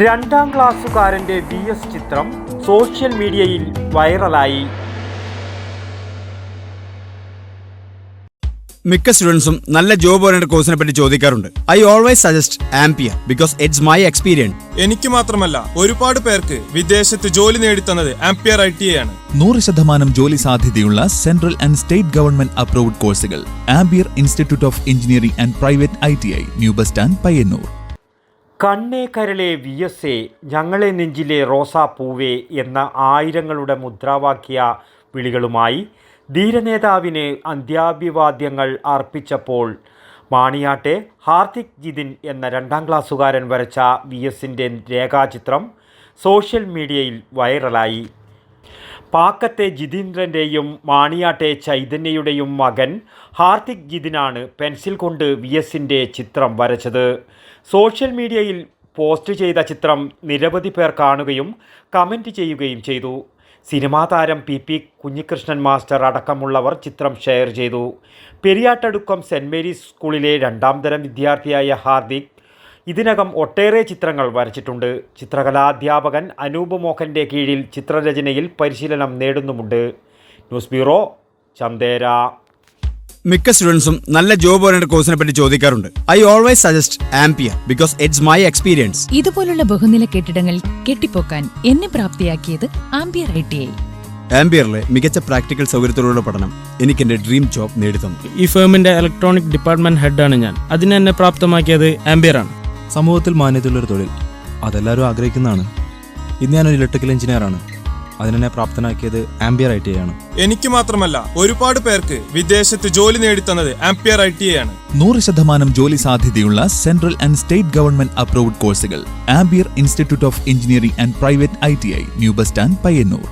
രണ്ടാം ക്ലാസ്സുകാരൻ്റെ VS ചിത്രം social മീഡിയയിൽ വൈറലായി. മിക്ക സ്റ്റുഡൻസും നല്ല ജോബ് ഓറിയന്റഡ് കോഴ്സിനെ പറ്റി ചോദിക്കാറുണ്ട്. I always suggest ampere because it's my experience. എനിക്ക് മാത്രമല്ല ഒരുപാട് പേർക്ക് വിദേശത്ത് ജോലി നേടിത്തന്നത് ആംപിയർ ITA ആണ്. 100% ജോലി സാധ്യതയുള്ള central and state government approved കോഴ്സുകൾ Ampere institute of engineering and private ITI, new bus stand, Payyanur. കണ്ണേ കരളെ VSA, ഞങ്ങളെ നെഞ്ചിലെ റോസാപ്പൂവേ എന്ന ആയിരങ്ങളുടെ മുദ്രാവാക്യ വിളികളുമായി ധീരനേതാവിന് അന്ത്യാഭിവാദ്യങ്ങൾ അർപ്പിച്ചപ്പോൾ മാണിയാട്ടെ ഹാർദിക് ജിതിൻ എന്ന രണ്ടാം ക്ലാസ്സുകാരൻ വരച്ച VSന്റെ രേഖാചിത്രം സോഷ്യൽ മീഡിയയിൽ വൈറലായി. പാക്കത്തെ ജിതീന്ദ്രൻ്റെയും മാണിയാട്ടെ ചൈതന്യയുടെയും മകൻ ഹാർദിക് ജിതിനാണ് പെൻസിൽ കൊണ്ട് VSന്റെ ചിത്രം വരച്ചത്. സോഷ്യൽ മീഡിയയിൽ പോസ്റ്റ് ചെയ്ത ചിത്രം നിരവധി പേർ കാണുകയും കമൻറ്റ് ചെയ്യുകയും ചെയ്തു. സിനിമാ താരം PP കുഞ്ഞികൃഷ്ണൻ മാസ്റ്റർ അടക്കമുള്ളവർ ചിത്രം ഷെയർ ചെയ്തു. പെരിയാട്ടടുക്കം സെൻറ് മേരീസ് സ്കൂളിലെ 2ാം തരം വിദ്യാർത്ഥിയായ ഹാർദിക് ഇതിനകം ഒട്ടേറെ ചിത്രങ്ങൾ വരച്ചിട്ടുണ്ട്. ചിത്രകലാധ്യാപകൻ അനൂപ് മോഹൻ്റെ കീഴിൽ ചിത്രരചനയിൽ പരിശീലനം നേടുന്നുമുണ്ട്. News bureau, Chandera. മിക്ക സ്റ്റുഡൻസും നല്ല ജോബ് ഓറിയന്റഡ് കോഴ്സിനെ പറ്റി ചോദിക്കാറുണ്ട്. I always suggest ampere because it's my experience. ഇതുപോലുള്ള ബഹുനില കെട്ടിടങ്ങൾ കെട്ടിപ്പൊക്കാൻ എന്നെ പ്രാപ്തിയാക്കിയത് ആംപിയർ ITI. ആംപിയറിലെ മികച്ച പ്രാക്ടിക്കൽ സൗകര്യത്തോടുള്ള പഠനം എനിക്ക് എൻ്റെ ഡ്രീം ജോബ് നേടിത്തന്നു. ഈ ഫേമിന്റെ ഇലക്ട്രോണിക് ഡിപ്പാർട്ട്മെന്റ് ഹെഡാണ് ഞാൻ. അതിനെന്നെ പ്രാപ്തമാക്കിയത് ആംപിയറാണ്. സമൂഹത്തിൽ മാന്യതയുള്ളൊരു തൊഴിൽ അതെല്ലാവരും ആഗ്രഹിക്കുന്നതാണ്. ഇന്ന് ഞാനൊരു ഇലക്ട്രിക്കൽ എഞ്ചിനീയറാണ്. അതിനെന്നെ പ്രാപ്തനാക്കിയത് ആംപിയർ ITI ആണ്. എനിക്ക് മാത്രമല്ല ഒരുപാട് പേർക്ക് വിദേശത്ത് ജോലി നേടിത്തന്നത് ആംപിയർ ITA ആണ്. 100% ജോലി സാധ്യതയുള്ള central and state government approved കോഴ്സുകൾ Ampere institute of engineering and private ITI, new bus stand, Payyanur.